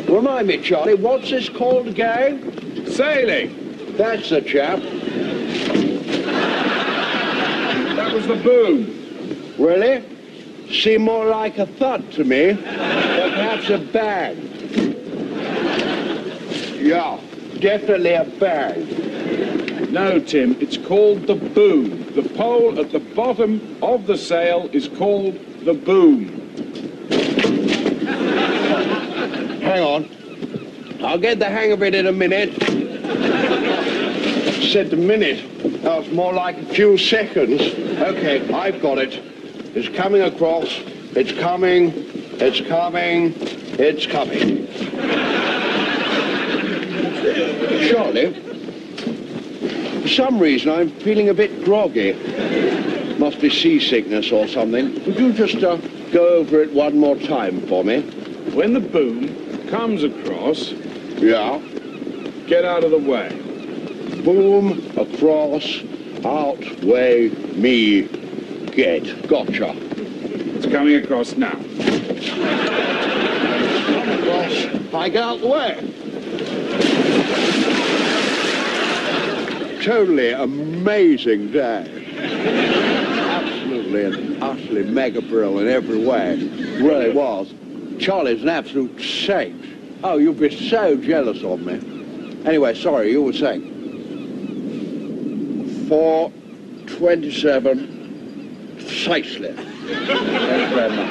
Remind me, Charlie, what's this called again? Sailing. That's the chap. That was the boom. Really? Seemed more like a thud to me. Or perhaps a bang. Yeah, definitely a bang. No, Tim, it's called the boom. The pole at the bottom of the sail is called the boom. Hang on. I'll get the hang of it in a minute. Said the minute. That was more like a few seconds. Okay, I've got it. It's coming across. It's coming. It's coming. It's coming. Charlie, for some reason I'm feeling a bit groggy. Must be seasickness or something. Would you just go over it one more time for me? When the boom comes across, Yeah. get out of the way. Boom, across, out, way, me, get. Gotcha. It's coming across now. Across, I get out the way. Totally amazing day. Absolutely and utterly mega brill in every way. Really was. Charlie's an absolute saint. Oh, you'd be so jealous of me. Anyway, sorry, you were saying. 4:27 precisely. Thank you very much.